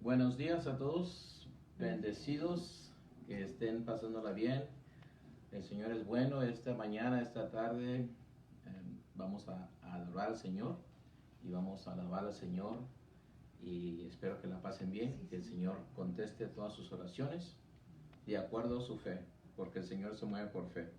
Buenos días a todos, bendecidos, que estén pasándola bien. El Señor es bueno. Esta mañana, esta tarde, vamos a adorar al Señor y vamos a alabar al Señor, y espero que la pasen bien, que el Señor conteste todas sus oraciones de acuerdo a su fe, porque el Señor se mueve por fe.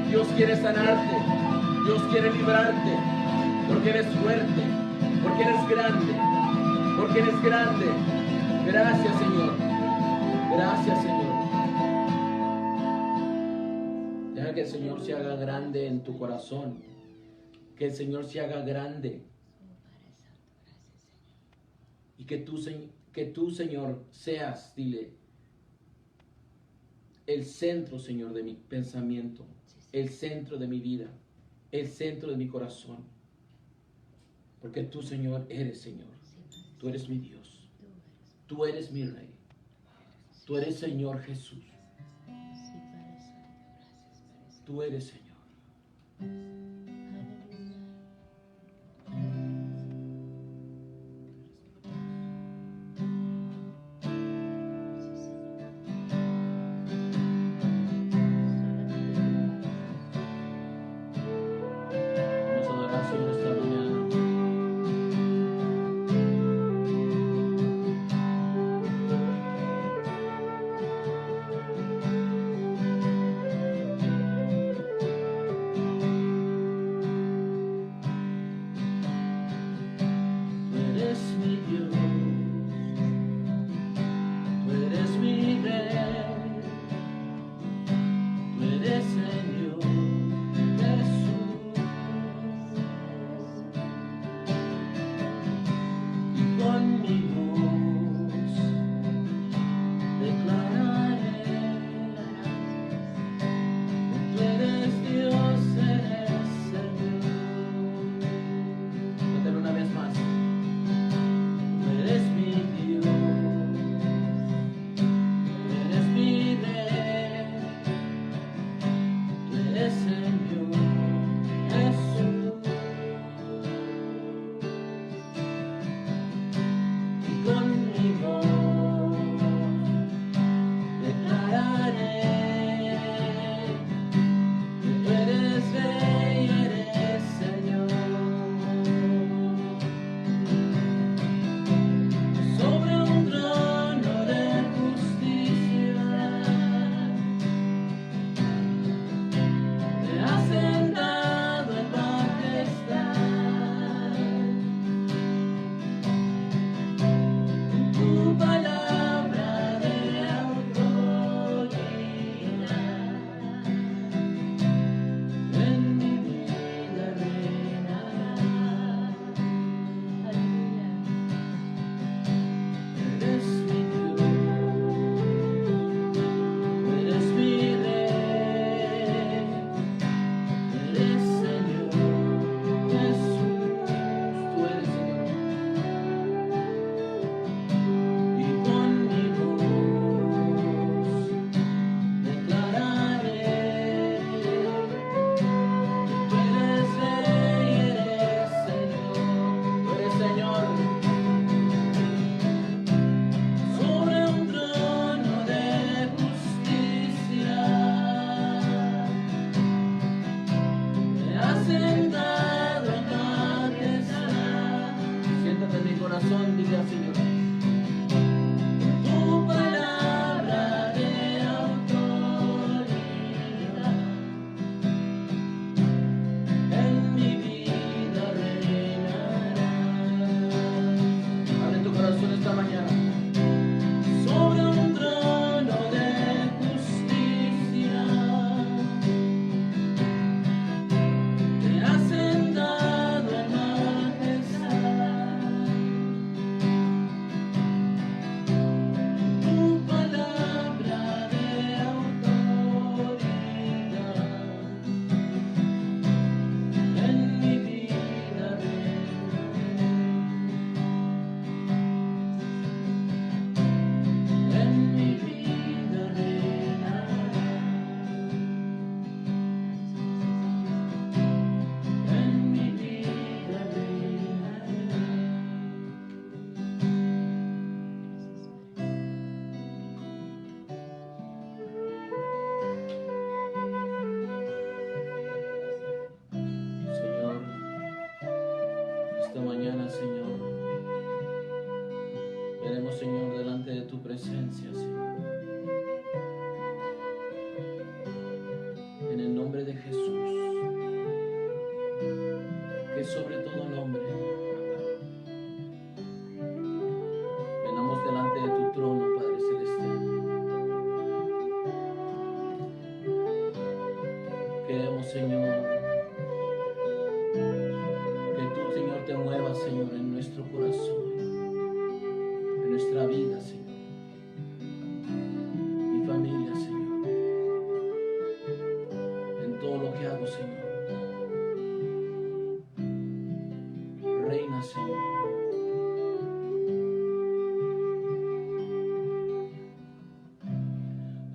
Dios quiere sanarte, Dios quiere librarte, porque eres fuerte, porque eres grande, porque eres grande. Gracias, Señor. Gracias, Señor. Deja que el Señor se haga grande en tu corazón, que el Señor se haga grande, y que tú, Señor, seas, dile, el centro, Señor, de mi pensamiento, el centro de mi vida, el centro de mi corazón. Porque tú, Señor, eres Señor. Tú eres mi Dios. Tú eres mi Rey. Tú eres Señor Jesús. Tú eres Señor. Vamos a adorar al Señor esta mañana. Tú eres mi Dios, tú eres mi Rey, tú eres Señor Jesús. Y con mi voz declararé que tú eres Dios, eres Señor. Cántalo una vez más. Tú eres mi Dios, tú eres mi Rey, tú eres Señor Jesús. Y con mi voz declararé que tú eres Rey, eres Señor. Sobre un trono de justicia te has sentado en majestad. Tu palabra de autoridad en mi vida reinará. Eres mi Dios, tú eres mi Rey, tú eres Señor Jesús, tú eres Señor. Y con mi voz declararé que tú eres Rey, eres Señor, tú eres Señor. Sobre un trono de justicia te has sentado en majestad. Siéntate en mi corazón, dile al Señor. Tu palabra de autoridad en mi vida reinará. Abre tu corazón esta mañana. Sobre un trono de justicia te has sentado en majestad. Tu palabra de autoridad en mi vida reinará. En mi vida reinará. En mi vida reinará. Señor, esta mañana, Señor, venimos, Señor, delante de tu presencia, Señor. En el nombre de Jesús, que sobre todo nombre, venamos delante de tu trono, Padre Celestial. Queremos, Señor, que tú, Señor, te muevas, Señor, en nuestro corazón, en nuestra vida, Señor. Mi familia, Señor. En todo lo que hago, Señor. Reina, Señor.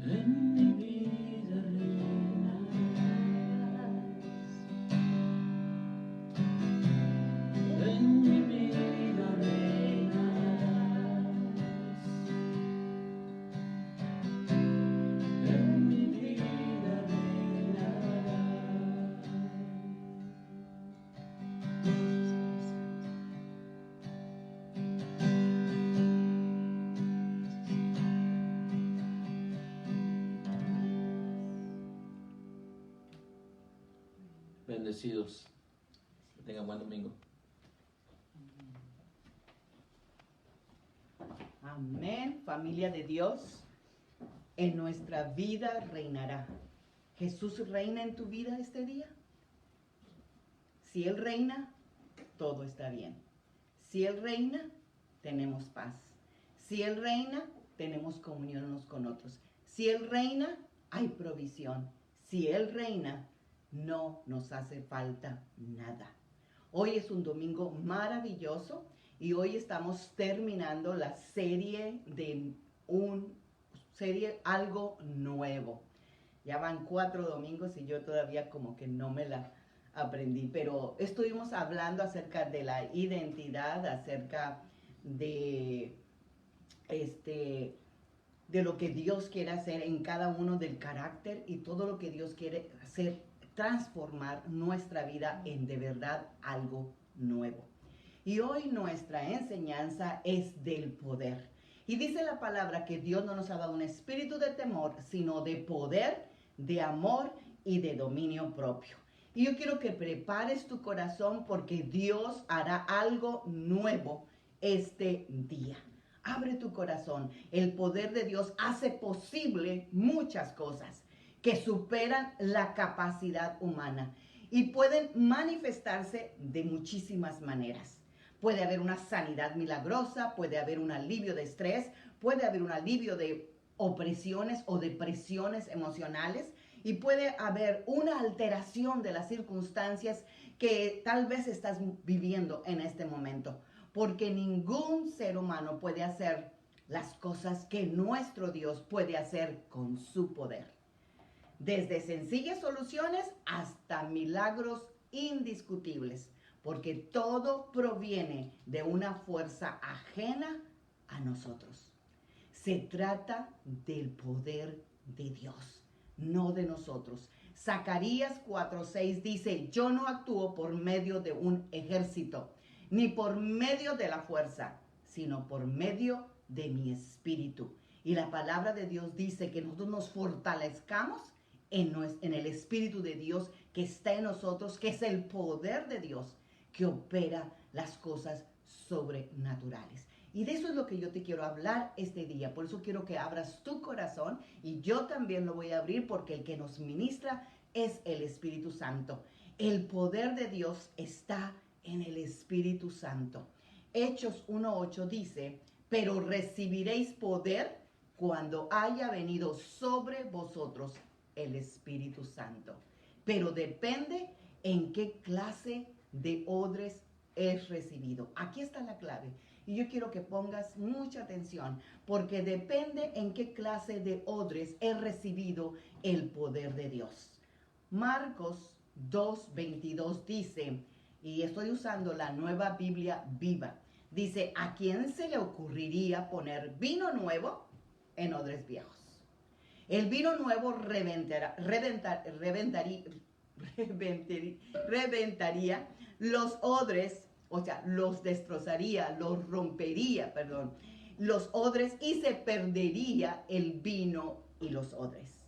En mi vida reinarás. Bendecidos. Que tengan buen domingo. Amén, familia de Dios. En nuestra vida reinará. ¿Jesús reina en tu vida este día? Si Él reina, todo está bien. Si Él reina, tenemos paz. Si Él reina, tenemos comunión unos con otros. Si Él reina, hay provisión. Si Él reina, no nos hace falta nada. Hoy es un domingo maravilloso y hoy estamos terminando la serie de algo nuevo. Ya van 4 domingos y yo todavía como que no me la aprendí, pero estuvimos hablando acerca de la identidad, acerca de lo que Dios quiere hacer en cada uno del carácter y todo lo que Dios quiere hacer, transformar nuestra vida en de verdad algo nuevo. Y hoy nuestra enseñanza es del poder. Y dice la palabra que Dios no nos ha dado un espíritu de temor, sino de poder, de amor y de dominio propio. Y yo quiero que prepares tu corazón porque Dios hará algo nuevo este día. Abre tu corazón. El poder de Dios hace posible muchas cosas que superan la capacidad humana y pueden manifestarse de muchísimas maneras. Puede haber una sanidad milagrosa, puede haber un alivio de estrés, puede haber un alivio de opresiones o depresiones emocionales y puede haber una alteración de las circunstancias que tal vez estás viviendo en este momento. Porque ningún ser humano puede hacer las cosas que nuestro Dios puede hacer con su poder. Desde sencillas soluciones hasta milagros indiscutibles, porque todo proviene de una fuerza ajena a nosotros. Se trata del poder de Dios, no de nosotros. Zacarías 4:6 dice, yo no actúo por medio de un ejército, ni por medio de la fuerza, sino por medio de mi espíritu. Y la palabra de Dios dice que nosotros nos fortalezcamos en el espíritu de Dios que está en nosotros, que es el poder de Dios que opera las cosas sobrenaturales. Y de eso es lo que yo te quiero hablar este día. Por eso quiero que abras tu corazón y yo también lo voy a abrir porque el que nos ministra es el Espíritu Santo. El poder de Dios está en el Espíritu Santo. Hechos 1:8 dice, pero recibiréis poder cuando haya venido sobre vosotros el Espíritu Santo. Pero depende en qué clase de odres es recibido. Aquí está la clave. Y yo quiero que pongas mucha atención, porque depende en qué clase de odres he recibido el poder de Dios. Marcos 2:22 dice, y estoy usando la Nueva Biblia Viva, dice, ¿a quién se le ocurriría poner vino nuevo en odres viejos? El vino nuevo reventaría los odres, o sea, los destrozaría, los rompería, los odres y se perdería el vino y los odres.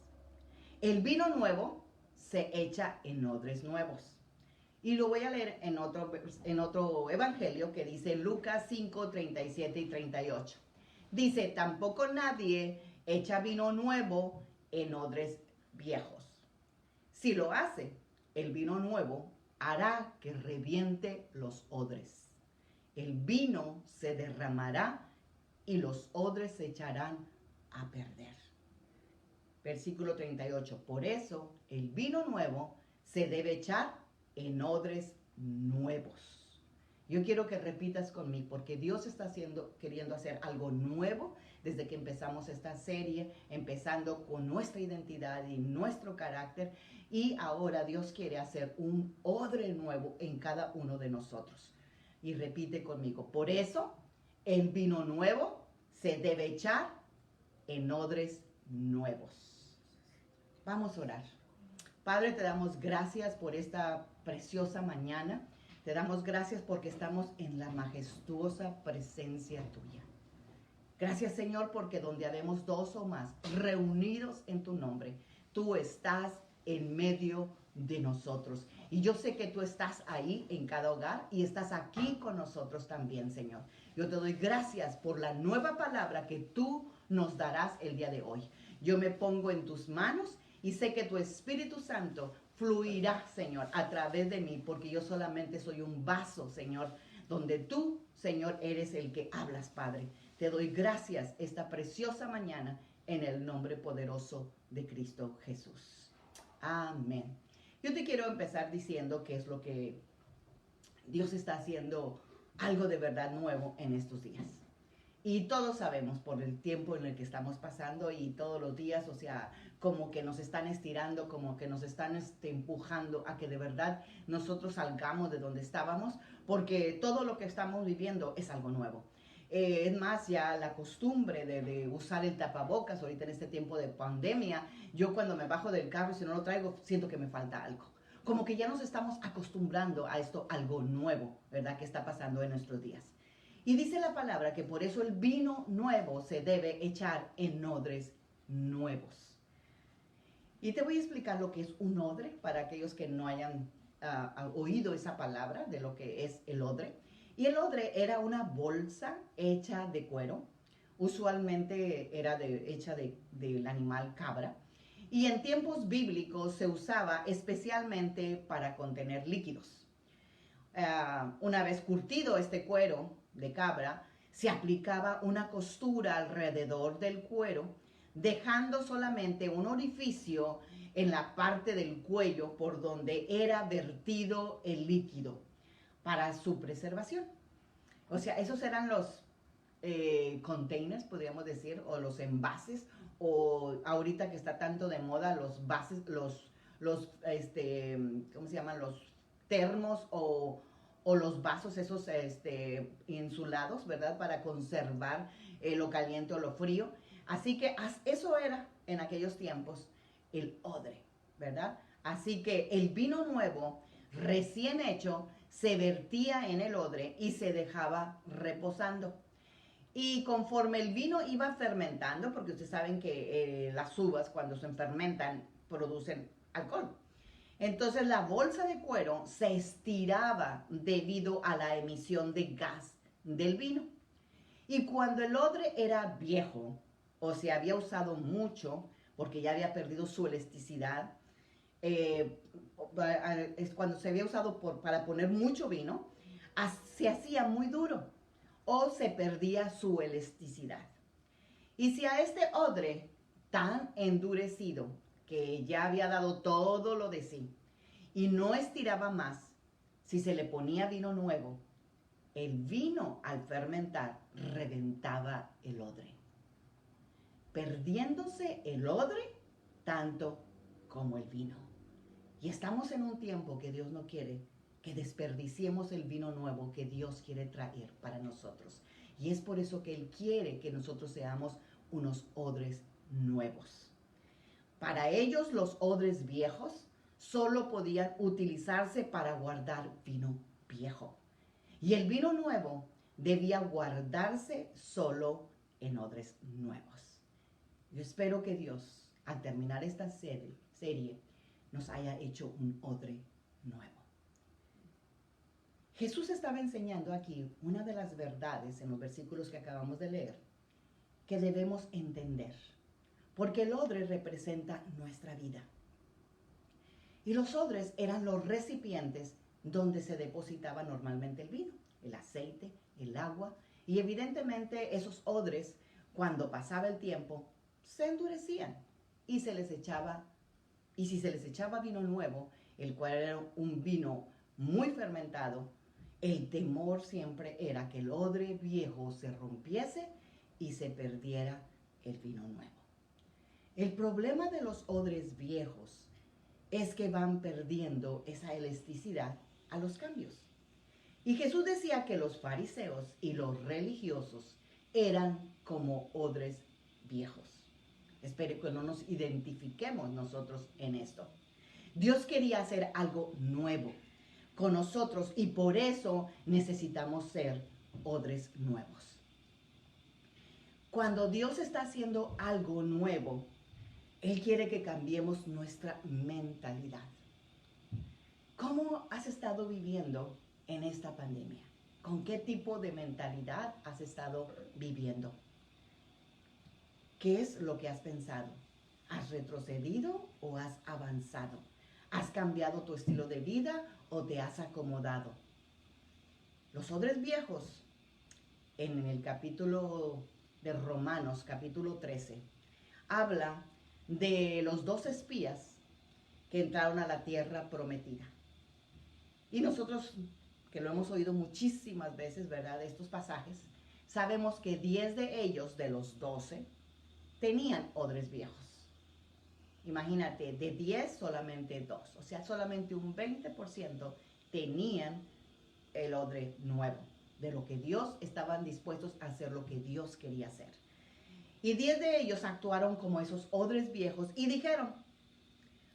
El vino nuevo se echa en odres nuevos. Y lo voy a leer en otro evangelio que dice Lucas 5:37 y 38. Dice, tampoco nadie echa vino nuevo en odres viejos. Si lo hace, el vino nuevo hará que reviente los odres. El vino se derramará y los odres se echarán a perder. Versículo 38. Por eso el vino nuevo se debe echar en odres nuevos. Yo quiero que repitas conmigo, porque Dios está queriendo hacer algo nuevo desde que empezamos esta serie, empezando con nuestra identidad y nuestro carácter, y ahora Dios quiere hacer un odre nuevo en cada uno de nosotros. Y repite conmigo, por eso el vino nuevo se debe echar en odres nuevos. Vamos a orar. Padre, te damos gracias por esta preciosa mañana. Te damos gracias porque estamos en la majestuosa presencia tuya. Gracias, Señor, porque donde habemos 2 o más reunidos en tu nombre, tú estás en medio de nosotros. Y yo sé que tú estás ahí en cada hogar y estás aquí con nosotros también, Señor. Yo te doy gracias por la nueva palabra que tú nos darás el día de hoy. Yo me pongo en tus manos y sé que tu Espíritu Santo fluirá, Señor, a través de mí, porque yo solamente soy un vaso, Señor, donde tú, Señor, eres el que hablas, Padre. Te doy gracias esta preciosa mañana en el nombre poderoso de Cristo Jesús. Amén. Yo te quiero empezar diciendo qué es lo que Dios está haciendo, algo de verdad nuevo en estos días. Y todos sabemos por el tiempo en el que estamos pasando y todos los días, o sea, como que nos están estirando, como que nos están empujando a que de verdad nosotros salgamos de donde estábamos, porque todo lo que estamos viviendo es algo nuevo. Es más, ya la costumbre de usar el tapabocas ahorita en este tiempo de pandemia, yo cuando me bajo del carro y si no lo traigo, siento que me falta algo. Como que ya nos estamos acostumbrando a esto, algo nuevo, ¿verdad? Que está pasando en nuestros días. Y dice la palabra que por eso el vino nuevo se debe echar en odres nuevos. Y te voy a explicar lo que es un odre para aquellos que no hayan oído esa palabra de lo que es el odre. Y el odre era una bolsa hecha de cuero, usualmente era hecha del animal cabra, y en tiempos bíblicos se usaba especialmente para contener líquidos. Una vez curtido este cuero de cabra, se aplicaba una costura alrededor del cuero, dejando solamente un orificio en la parte del cuello por donde era vertido el líquido para su preservación. O sea, esos eran los containers, podríamos decir, o los envases, o ahorita que está tanto de moda los vases, ¿cómo se llaman? Los termos o los vasos esos insulados, ¿verdad? Para conservar lo caliente o lo frío. Así que eso era en aquellos tiempos el odre, ¿verdad? Así que el vino nuevo, recién hecho, se vertía en el odre y se dejaba reposando. Y conforme el vino iba fermentando, porque ustedes saben que las uvas cuando se fermentan producen alcohol. Entonces la bolsa de cuero se estiraba debido a la emisión de gas del vino. Y cuando el odre era viejo o se había usado mucho, porque ya había perdido su elasticidad, es cuando se había usado para poner mucho vino, se hacía muy duro o se perdía su elasticidad. Y si a este odre tan endurecido, que ya había dado todo lo de sí, y no estiraba más, si se le ponía vino nuevo, el vino al fermentar reventaba el odre, perdiéndose el odre tanto como el vino. Y estamos en un tiempo que Dios no quiere que desperdiciemos el vino nuevo que Dios quiere traer para nosotros. Y es por eso que Él quiere que nosotros seamos unos odres nuevos. Para ellos los odres viejos solo podían utilizarse para guardar vino viejo. Y el vino nuevo debía guardarse solo en odres nuevos. Yo espero que Dios, al terminar esta serie, nos haya hecho un odre nuevo. Jesús estaba enseñando aquí una de las verdades en los versículos que acabamos de leer, que debemos entender, porque el odre representa nuestra vida. Y los odres eran los recipientes donde se depositaba normalmente el vino, el aceite, el agua, y evidentemente esos odres, cuando pasaba el tiempo, se endurecían y se les echaba, y si se les echaba vino nuevo, el cual era un vino muy fermentado, el temor siempre era que el odre viejo se rompiese y se perdiera el vino nuevo. El problema de los odres viejos es que van perdiendo esa elasticidad a los cambios. Y Jesús decía que los fariseos y los religiosos eran como odres viejos. Espero que no nos identifiquemos nosotros en esto. Dios quería hacer algo nuevo con nosotros y por eso necesitamos ser odres nuevos. Cuando Dios está haciendo algo nuevo, Él quiere que cambiemos nuestra mentalidad. ¿Cómo has estado viviendo en esta pandemia? ¿Con qué tipo de mentalidad has estado viviendo? ¿Qué es lo que has pensado? ¿Has retrocedido o has avanzado? ¿Has cambiado tu estilo de vida o te has acomodado? Los odres viejos, en el capítulo de Romanos, capítulo 13, habla de los 2 espías que entraron a la tierra prometida. Y nosotros, que lo hemos oído muchísimas veces, ¿verdad?, de estos pasajes, sabemos que 10 de ellos, de los 12, tenían odres viejos. Imagínate, de 10 solamente 2, o sea, solamente un 20% tenían el odre nuevo, de lo que Dios estaban dispuestos a hacer, lo que Dios quería hacer. Y 10 de ellos actuaron como esos odres viejos y dijeron: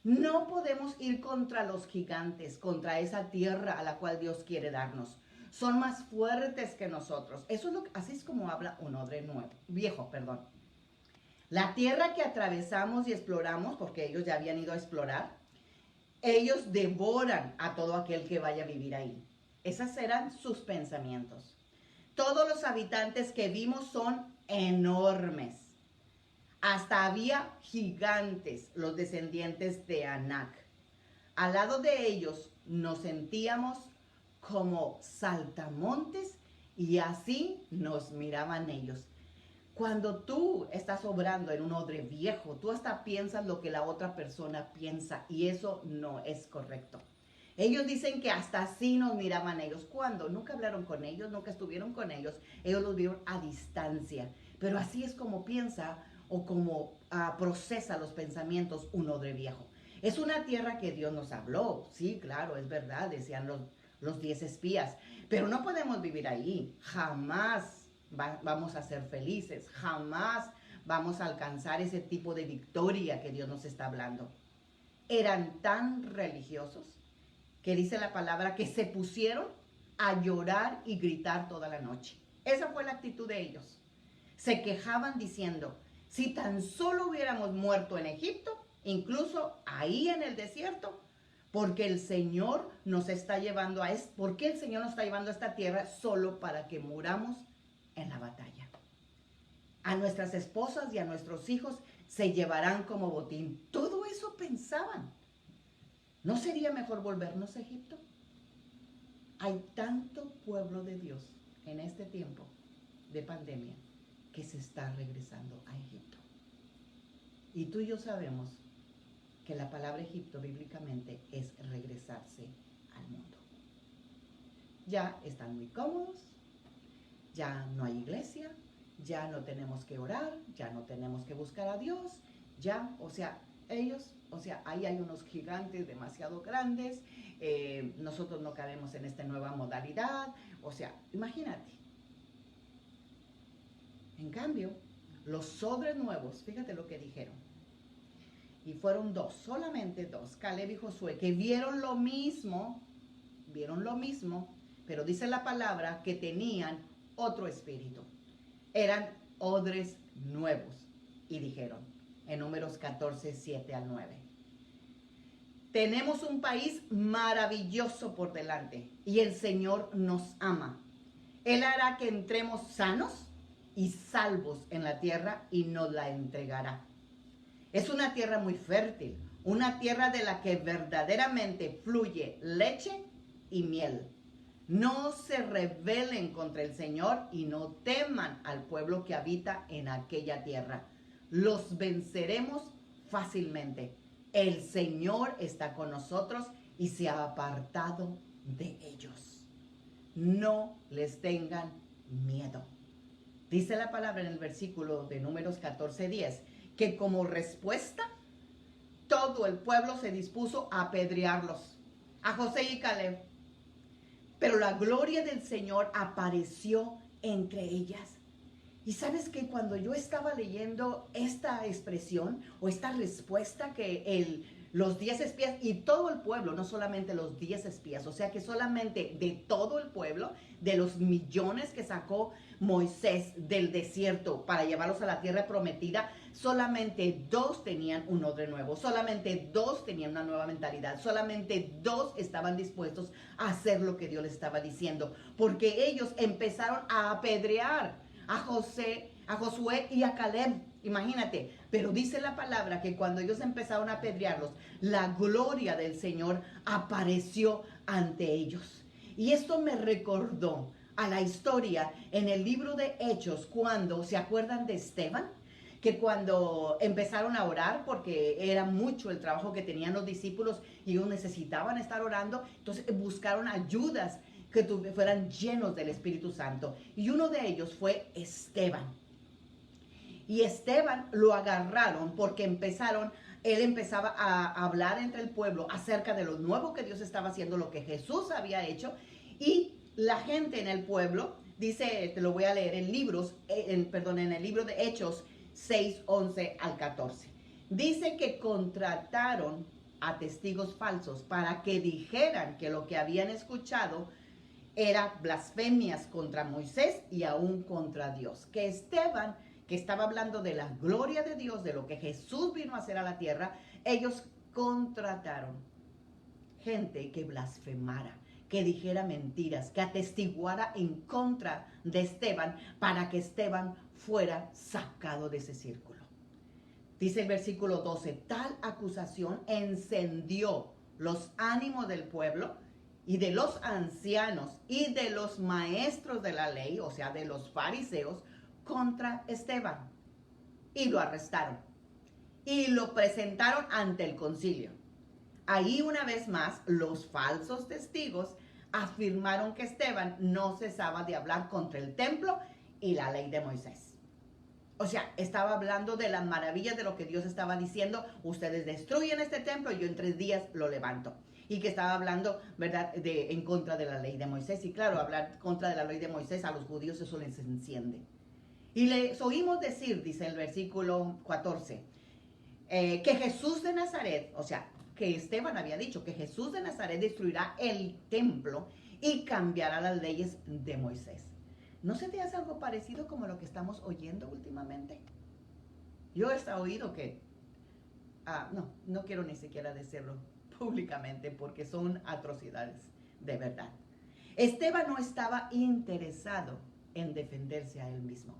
no podemos ir contra los gigantes, contra esa tierra a la cual Dios quiere darnos. Son más fuertes que nosotros. Eso es así es como habla un odre viejo. La tierra que atravesamos y exploramos, porque ellos ya habían ido a explorar, ellos devoran a todo aquel que vaya a vivir ahí. Esos eran sus pensamientos. Todos los habitantes que vimos son enormes. Hasta había gigantes, los descendientes de Anac. Al lado de ellos nos sentíamos como saltamontes y así nos miraban ellos. Cuando tú estás obrando en un odre viejo, tú hasta piensas lo que la otra persona piensa y eso no es correcto. Ellos dicen que hasta así nos miraban ellos. ¿Cuándo? Nunca hablaron con ellos, nunca estuvieron con ellos. Ellos los vieron a distancia. Pero así es como piensa o como procesa los pensamientos un odre viejo. Es una tierra que Dios nos habló. Sí, claro, es verdad, decían los 10 espías. Pero no podemos vivir ahí. Jamás vamos a ser felices. Jamás vamos a alcanzar ese tipo de victoria que Dios nos está hablando. Eran tan religiosos que dice la palabra que se pusieron a llorar y gritar toda la noche. Esa fue la actitud de ellos. Se quejaban diciendo: si tan solo hubiéramos muerto en Egipto, incluso ahí en el desierto, porque el Señor nos está llevando ¿por qué el Señor nos está llevando a esta tierra solo para que muramos en la batalla? A nuestras esposas y a nuestros hijos se llevarán como botín. Todo eso pensaban. ¿No sería mejor volvernos a Egipto? Hay tanto pueblo de Dios en este tiempo de pandemia que se está regresando a Egipto. Y tú y yo sabemos que la palabra Egipto bíblicamente es regresarse al mundo. Ya están muy cómodos, ya no hay iglesia, ya no tenemos que orar, ya no tenemos que buscar a Dios, ahí hay unos gigantes demasiado grandes, nosotros no cabemos en esta nueva modalidad, imagínate. En cambio, los odres nuevos, fíjate lo que dijeron, y fueron 2, solamente 2, Caleb y Josué, que vieron lo mismo, pero dice la palabra que tenían otro espíritu, eran odres nuevos, y dijeron, en Números 14, 7 al 9. Tenemos un país maravilloso por delante y el Señor nos ama. Él hará que entremos sanos y salvos en la tierra y nos la entregará. Es una tierra muy fértil, una tierra de la que verdaderamente fluye leche y miel. No se rebelen contra el Señor y no teman al pueblo que habita en aquella tierra. Los venceremos fácilmente. El Señor está con nosotros y se ha apartado de ellos. No les tengan miedo. Dice la palabra en el versículo de Números 14:10 que como respuesta todo el pueblo se dispuso a apedrearlos, a José y Caleb. Pero la gloria del Señor apareció entre ellas. Y sabes que cuando yo estaba leyendo esta expresión o esta respuesta que los 10 espías y todo el pueblo, no solamente los 10 espías, o sea que solamente de todo el pueblo, de los millones que sacó Moisés del desierto para llevarlos a la tierra prometida, Solamente 2 tenían un odre nuevo, solamente 2 tenían una nueva mentalidad, solamente 2 estaban dispuestos a hacer lo que Dios les estaba diciendo, porque ellos empezaron a apedrear a Josué y a Caleb, imagínate. Pero dice la palabra que cuando ellos empezaron a apedrearlos, la gloria del Señor apareció ante ellos. Y esto me recordó a la historia en el libro de Hechos, cuando, ¿se acuerdan de Esteban? Que cuando empezaron a orar, porque era mucho el trabajo que tenían los discípulos y ellos necesitaban estar orando, entonces buscaron ayudas que fueran llenos del Espíritu Santo. Y uno de ellos fue Esteban. Y Esteban lo agarraron porque él empezaba a hablar entre el pueblo acerca de lo nuevo que Dios estaba haciendo, lo que Jesús había hecho. Y la gente en el pueblo, dice, te lo voy a leer en el libro de Hechos 6, 11 al 14. Dice que contrataron a testigos falsos para que dijeran que lo que habían escuchado era blasfemias contra Moisés y aún contra Dios. Que Esteban, que estaba hablando de la gloria de Dios, de lo que Jesús vino a hacer a la tierra, ellos contrataron gente que blasfemara, que dijera mentiras, que atestiguara en contra de Esteban para que Esteban fuera sacado de ese círculo. Dice el versículo 12, tal acusación encendió los ánimos del pueblo y de los ancianos y de los maestros de la ley, o sea, de los fariseos, contra Esteban. Y lo arrestaron. Y lo presentaron ante el concilio. Ahí una vez más, los falsos testigos afirmaron que Esteban no cesaba de hablar contra el templo y la ley de Moisés. O sea, estaba hablando de las maravillas de lo que Dios estaba diciendo. Ustedes destruyen este templo y yo en 3 días lo levanto. Y que estaba hablando, ¿verdad?, en contra de la ley de Moisés. Y claro, hablar contra de la ley de Moisés a los judíos eso les enciende. Y les oímos decir, dice el versículo 14, que Jesús de Nazaret, o sea, que Esteban había dicho que Jesús de Nazaret destruirá el templo y cambiará las leyes de Moisés. ¿No se te hace algo parecido como lo que estamos oyendo últimamente? Yo he oído que, no quiero ni siquiera decirlo públicamente porque son atrocidades, de verdad. Esteban no estaba interesado en defenderse a él mismo.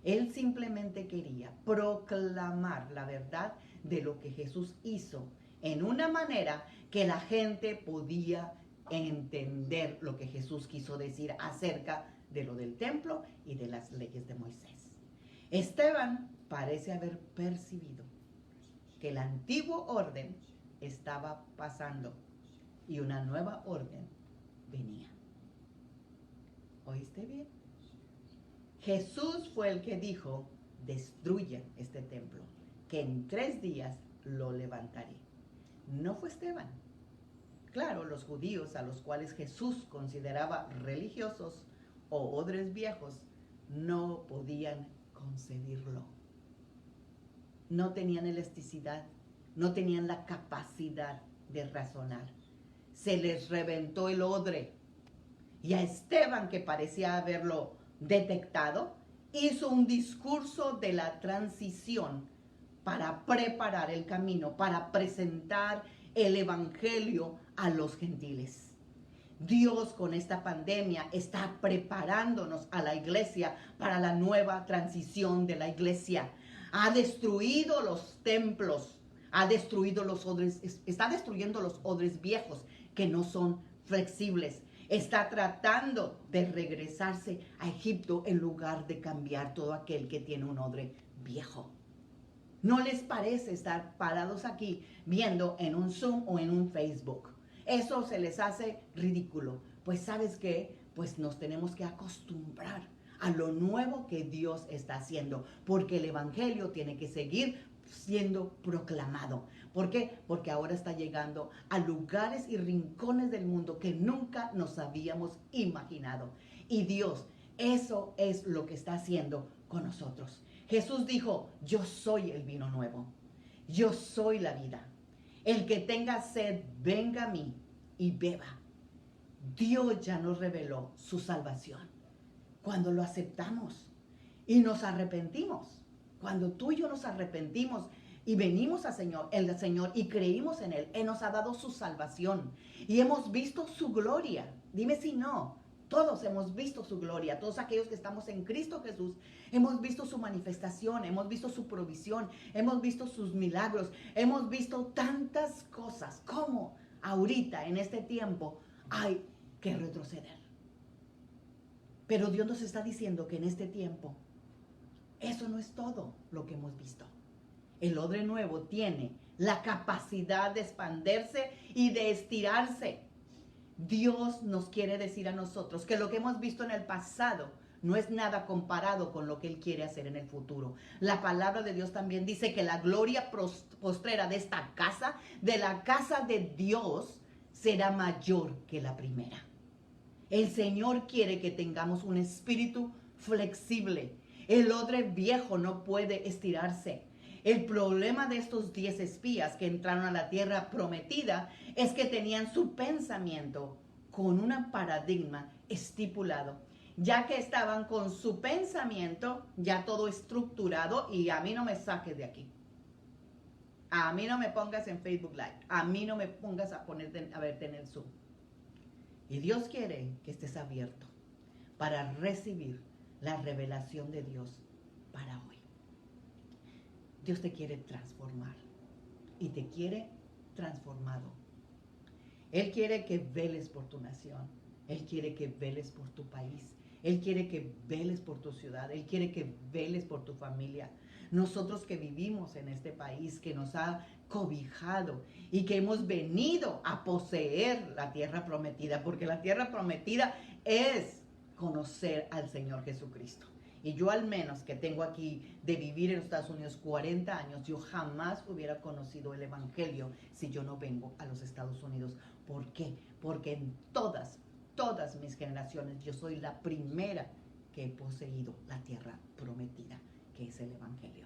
Él simplemente quería proclamar la verdad de lo que Jesús hizo en una manera que la gente podía entender lo que Jesús quiso decir acerca de lo del templo y de las leyes de Moisés. Esteban parece haber percibido que el antiguo orden estaba pasando y una nueva orden venía. ¿Oíste bien? Jesús fue el que dijo, destruyan este templo, que en 3 días lo levantaré. No fue Esteban. Claro, los judíos a los cuales Jesús consideraba religiosos o odres viejos no podían concebirlo. No tenían elasticidad, no tenían la capacidad de razonar. Se les reventó el odre. Y a Esteban, que parecía haberlo detectado, hizo un discurso de la transición para preparar el camino, para presentar el evangelio a los gentiles. Dios con esta pandemia está preparándonos a la iglesia para la nueva transición de la iglesia. Ha destruido los templos, ha destruido los odres, está destruyendo los odres viejos que no son flexibles. Está tratando de regresarse a Egipto en lugar de cambiar todo aquel que tiene un odre viejo. ¿No les parece estar parados aquí viendo en un Zoom o en un Facebook? Eso se les hace ridículo. Pues ¿sabes qué? Pues nos tenemos que acostumbrar a lo nuevo que Dios está haciendo, porque el evangelio tiene que seguir siendo proclamado. ¿Por qué? Porque ahora está llegando a lugares y rincones del mundo que nunca nos habíamos imaginado. Y Dios, eso es lo que está haciendo con nosotros. Jesús dijo, yo soy el vino nuevo, yo soy la vida. El que tenga sed, venga a mí y beba. Dios ya nos reveló su salvación cuando lo aceptamos y nos arrepentimos. Cuando tú y yo nos arrepentimos y venimos al Señor, el Señor, y creímos en Él, Él nos ha dado su salvación y hemos visto su gloria. Dime si no. Todos hemos visto su gloria, todos aquellos que estamos en Cristo Jesús, hemos visto su manifestación, hemos visto su provisión, hemos visto sus milagros, hemos visto tantas cosas como ahorita, en este tiempo, hay que retroceder. Pero Dios nos está diciendo que en este tiempo, eso no es todo lo que hemos visto. El odre nuevo tiene la capacidad de expandirse y de estirarse. Dios nos quiere decir a nosotros que lo que hemos visto en el pasado no es nada comparado con lo que Él quiere hacer en el futuro. La palabra de Dios también dice que la gloria postrera de esta casa, de la casa de Dios, será mayor que la primera. El Señor quiere que tengamos un espíritu flexible. El odre viejo no puede estirarse. El problema de estos 10 espías que entraron a la tierra prometida es que tenían su pensamiento con un paradigma estipulado, ya que estaban con su pensamiento ya todo estructurado. Y a mí no me saques de aquí. A mí no me pongas en Facebook Live. A mí no me pongas a verte en el Zoom. Y Dios quiere que estés abierto para recibir la revelación de Dios para hoy. Dios te quiere transformar y te quiere transformado. Él quiere que veles por tu nación. Él quiere que veles por tu país. Él quiere que veles por tu ciudad. Él quiere que veles por tu familia. Nosotros que vivimos en este país, que nos ha cobijado y que hemos venido a poseer la tierra prometida, porque la tierra prometida es conocer al Señor Jesucristo. Y yo, al menos que tengo aquí de vivir en los Estados Unidos 40 años, yo jamás hubiera conocido el Evangelio si yo no vengo a los Estados Unidos. ¿Por qué? Porque en todas mis generaciones yo soy la primera que he poseído la tierra prometida, que es el Evangelio.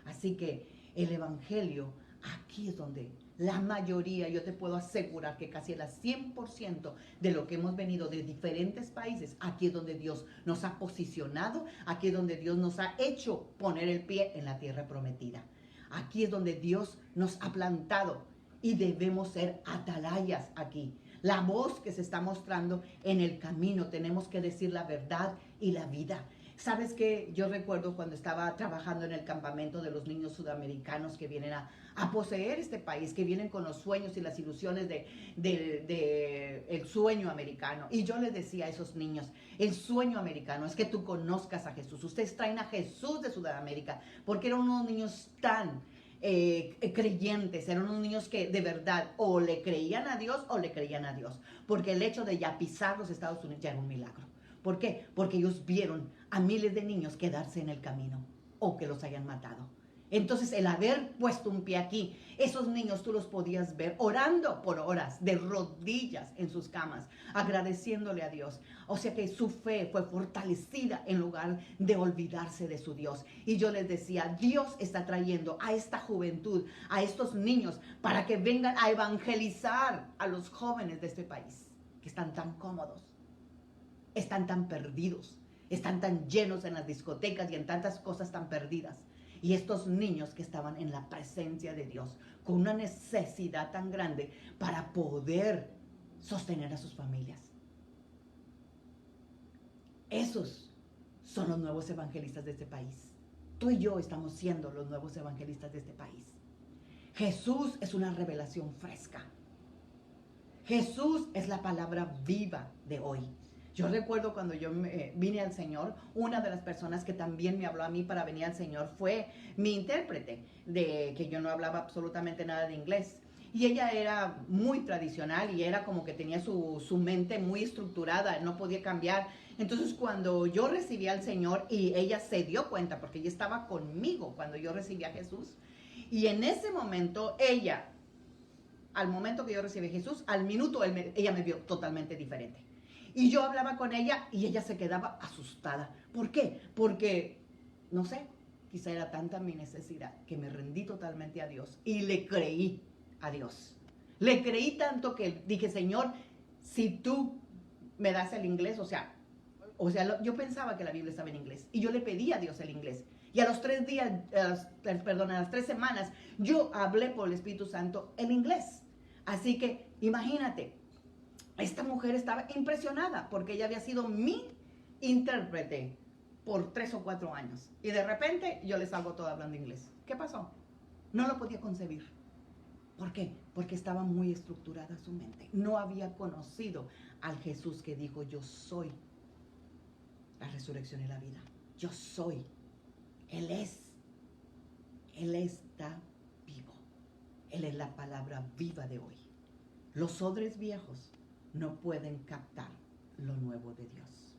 Así que el Evangelio, aquí es donde la mayoría, yo te puedo asegurar que casi el 100% de lo que hemos venido de diferentes países, aquí es donde Dios nos ha posicionado, aquí es donde Dios nos ha hecho poner el pie en la tierra prometida. Aquí es donde Dios nos ha plantado y debemos ser atalayas aquí. La voz que se está mostrando en el camino, tenemos que decir la verdad y la vida. ¿Sabes qué? Yo recuerdo cuando estaba trabajando en el campamento de los niños sudamericanos que vienen a poseer este país, que vienen con los sueños y las ilusiones de el sueño americano. Y yo les decía a esos niños, el sueño americano es que tú conozcas a Jesús. Ustedes traen a Jesús de Sudamérica, porque eran unos niños tan creyentes, eran unos niños que de verdad o le creían a Dios o le creían a Dios. Porque el hecho de ya pisar los Estados Unidos ya era un milagro. ¿Por qué? Porque ellos vieron a miles de niños quedarse en el camino o que los hayan matado. Entonces, el haber puesto un pie aquí, esos niños tú los podías ver orando por horas, de rodillas en sus camas, agradeciéndole a Dios. O sea que su fe fue fortalecida en lugar de olvidarse de su Dios. Y yo les decía, Dios está trayendo a esta juventud, a estos niños, para que vengan a evangelizar a los jóvenes de este país, que están tan cómodos. Están tan perdidos, están tan llenos en las discotecas y en tantas cosas tan perdidas. Y estos niños que estaban en la presencia de Dios, con una necesidad tan grande para poder sostener a sus familias. Esos son los nuevos evangelistas de este país. Tú y yo estamos siendo los nuevos evangelistas de este país. Jesús es una revelación fresca. Jesús es la palabra viva de hoy. Yo recuerdo cuando yo vine al Señor, una de las personas que también me habló a mí para venir al Señor fue mi intérprete, de que yo no hablaba absolutamente nada de inglés. Y ella era muy tradicional y era como que tenía su mente muy estructurada, no podía cambiar. Entonces cuando yo recibí al Señor y ella se dio cuenta, porque ella estaba conmigo cuando yo recibí a Jesús, y en ese momento ella, al momento que yo recibí a Jesús, al minuto ella me vio totalmente diferente. Y yo hablaba con ella y ella se quedaba asustada. ¿Por qué? Porque, no sé, quizá era tanta mi necesidad que me rendí totalmente a Dios y le creí a Dios. Le creí tanto que dije, Señor, si tú me das el inglés, o sea, yo pensaba que la Biblia estaba en inglés y yo le pedí a Dios el inglés. Y a los 3 días, a las 3 semanas, yo hablé por el Espíritu Santo el inglés. Así que imagínate, esta mujer estaba impresionada porque ella había sido mi intérprete por 3 o 4 años. Y de repente yo le salgo toda hablando inglés. ¿Qué pasó? No lo podía concebir. ¿Por qué? Porque estaba muy estructurada su mente. No había conocido al Jesús que dijo, yo soy la resurrección y la vida. Yo soy. Él es. Él está vivo. Él es la palabra viva de hoy. Los odres viejos no pueden captar lo nuevo de Dios.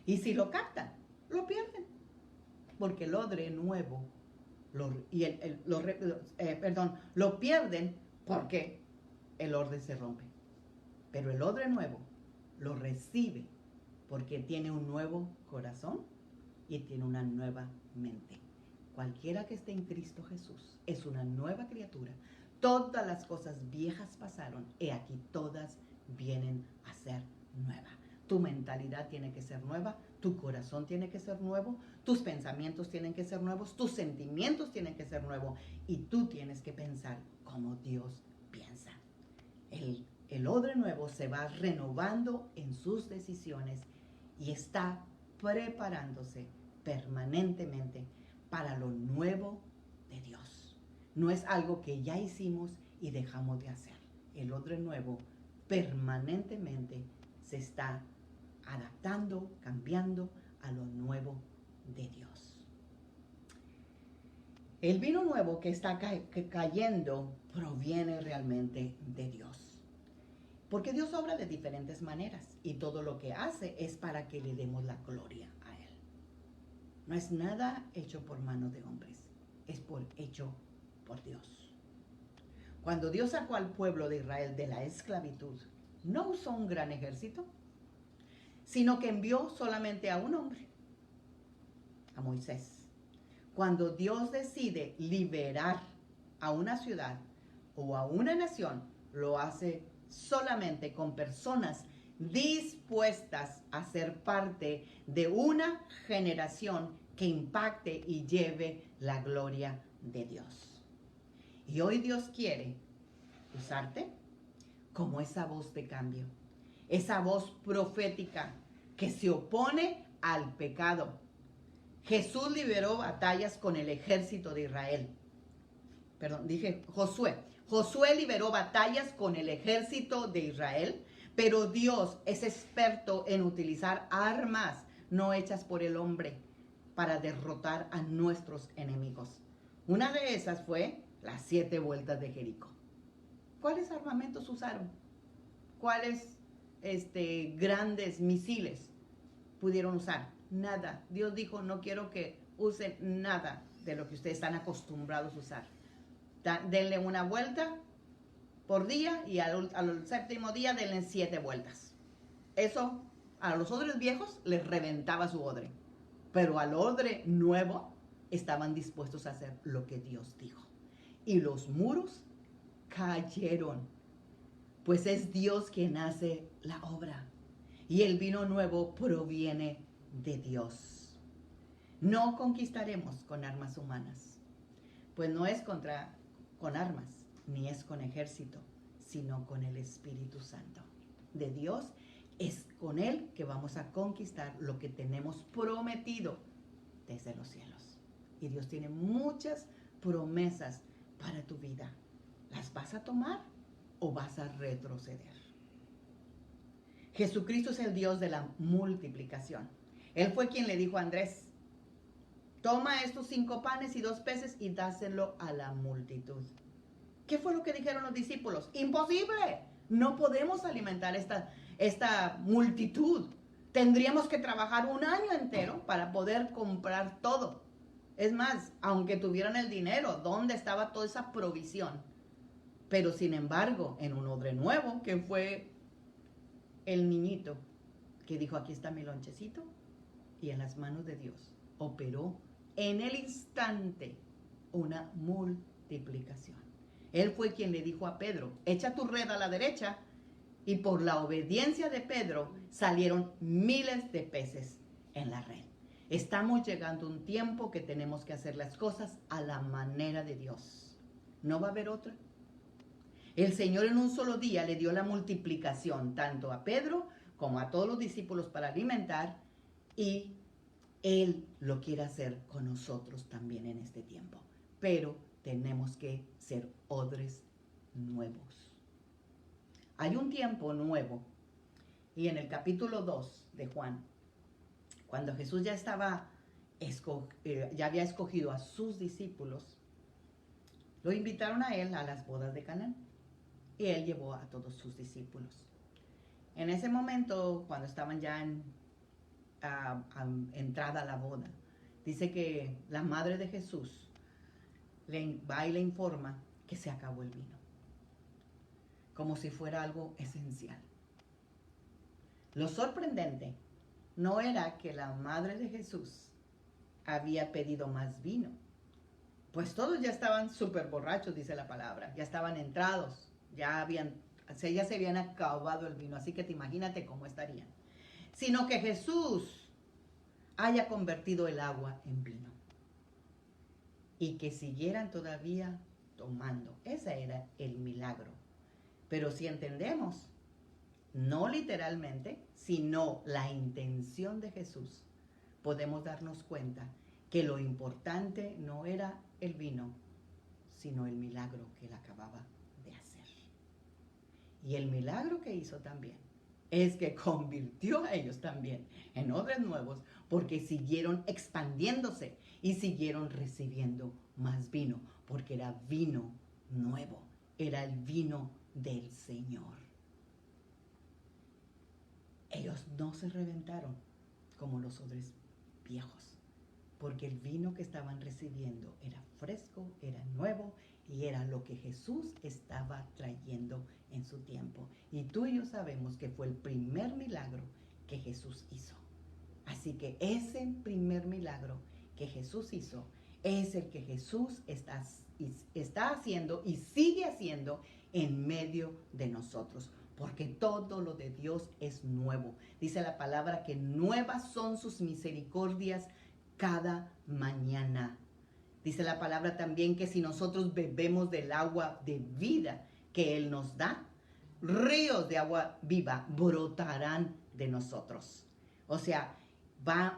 Y si lo captan, lo pierden. Porque el odre nuevo lo pierden porque el odre se rompe. Pero el odre nuevo lo recibe porque tiene un nuevo corazón y tiene una nueva mente. Cualquiera que esté en Cristo Jesús es una nueva criatura. Todas las cosas viejas pasaron y aquí todas vienen a ser nuevas. Tu mentalidad tiene que ser nueva, tu corazón tiene que ser nuevo, tus pensamientos tienen que ser nuevos, tus sentimientos tienen que ser nuevos y tú tienes que pensar como Dios piensa. El odre nuevo se va renovando en sus decisiones y está preparándose permanentemente para lo nuevo de Dios. No es algo que ya hicimos y dejamos de hacer. El odre nuevo permanentemente se está adaptando, cambiando a lo nuevo de Dios. El vino nuevo que está cayendo proviene realmente de Dios. Porque Dios obra de diferentes maneras y todo lo que hace es para que le demos la gloria a Él. No es nada hecho por mano de hombres, es hecho por Dios. Cuando Dios sacó al pueblo de Israel de la esclavitud, no usó un gran ejército, sino que envió solamente a un hombre, a Moisés. Cuando Dios decide liberar a una ciudad o a una nación, lo hace solamente con personas dispuestas a ser parte de una generación que impacte y lleve la gloria de Dios. Y hoy Dios quiere usarte como esa voz de cambio, esa voz profética que se opone al pecado. Jesús liberó batallas con el ejército de Israel. Josué. Josué liberó batallas con el ejército de Israel, pero Dios es experto en utilizar armas no hechas por el hombre para derrotar a nuestros enemigos. Una de esas fue las 7 vueltas de Jericó. ¿Cuáles armamentos usaron? ¿Cuáles grandes misiles pudieron usar? Nada. Dios dijo, no quiero que usen nada de lo que ustedes están acostumbrados a usar. Denle una vuelta por día y al 7º día denle 7 vueltas. Eso a los odres viejos les reventaba su odre. Pero al odre nuevo estaban dispuestos a hacer lo que Dios dijo. Y los muros cayeron. Pues es Dios quien hace la obra. Y el vino nuevo proviene de Dios. No conquistaremos con armas humanas. Pues no es con armas, ni es con ejército, sino con el Espíritu Santo de Dios. Es con Él que vamos a conquistar lo que tenemos prometido desde los cielos. Y Dios tiene muchas promesas para tu vida. ¿Las vas a tomar o vas a retroceder? Jesucristo es el Dios de la multiplicación. Él fue quien le dijo a Andrés, toma estos 5 panes y 2 peces y dáselo a la multitud. ¿Qué fue lo que dijeron los discípulos? Imposible. No podemos alimentar esta multitud. Tendríamos que trabajar un año entero para poder comprar todo. Es más, aunque tuvieran el dinero, ¿dónde estaba toda esa provisión? Pero sin embargo, en un odre nuevo, que fue el niñito que dijo, aquí está mi lonchecito, y en las manos de Dios operó en el instante una multiplicación. Él fue quien le dijo a Pedro, echa tu red a la derecha, y por la obediencia de Pedro salieron miles de peces en la red. Estamos llegando a un tiempo que tenemos que hacer las cosas a la manera de Dios. No va a haber otra. El Señor en un solo día le dio la multiplicación tanto a Pedro como a todos los discípulos para alimentar, y Él lo quiere hacer con nosotros también en este tiempo. Pero tenemos que ser odres nuevos. Hay un tiempo nuevo, y en el capítulo 2 de Juan, cuando Jesús ya había escogido a sus discípulos, lo invitaron a Él a las bodas de Caná, y Él llevó a todos sus discípulos. En ese momento, cuando estaban ya entrada a la boda, dice que la madre de Jesús va y le informa que se acabó el vino, como si fuera algo esencial. Lo sorprendente no era que la madre de Jesús había pedido más vino, pues todos ya estaban súper borrachos, dice la palabra, ya estaban entrados, ya se habían acabado el vino, así que te imagínate cómo estarían. Sino que Jesús haya convertido el agua en vino y que siguieran todavía tomando. Ese era el milagro. Pero si entendemos, no literalmente, sino la intención de Jesús, podemos darnos cuenta que lo importante no era el vino, sino el milagro que él acababa de hacer. Y el milagro que hizo también es que convirtió a ellos también en odres nuevos, porque siguieron expandiéndose y siguieron recibiendo más vino, porque era vino nuevo, era el vino del Señor. Ellos no se reventaron como los odres viejos, porque el vino que estaban recibiendo era fresco, era nuevo, y era lo que Jesús estaba trayendo en su tiempo. Y tú y yo sabemos que fue el primer milagro que Jesús hizo. Así que ese primer milagro que Jesús hizo es el que Jesús está haciendo y sigue haciendo en medio de nosotros. Porque todo lo de Dios es nuevo. Dice la palabra que nuevas son sus misericordias cada mañana. Dice la palabra también que si nosotros bebemos del agua de vida que Él nos da, ríos de agua viva brotarán de nosotros. O sea,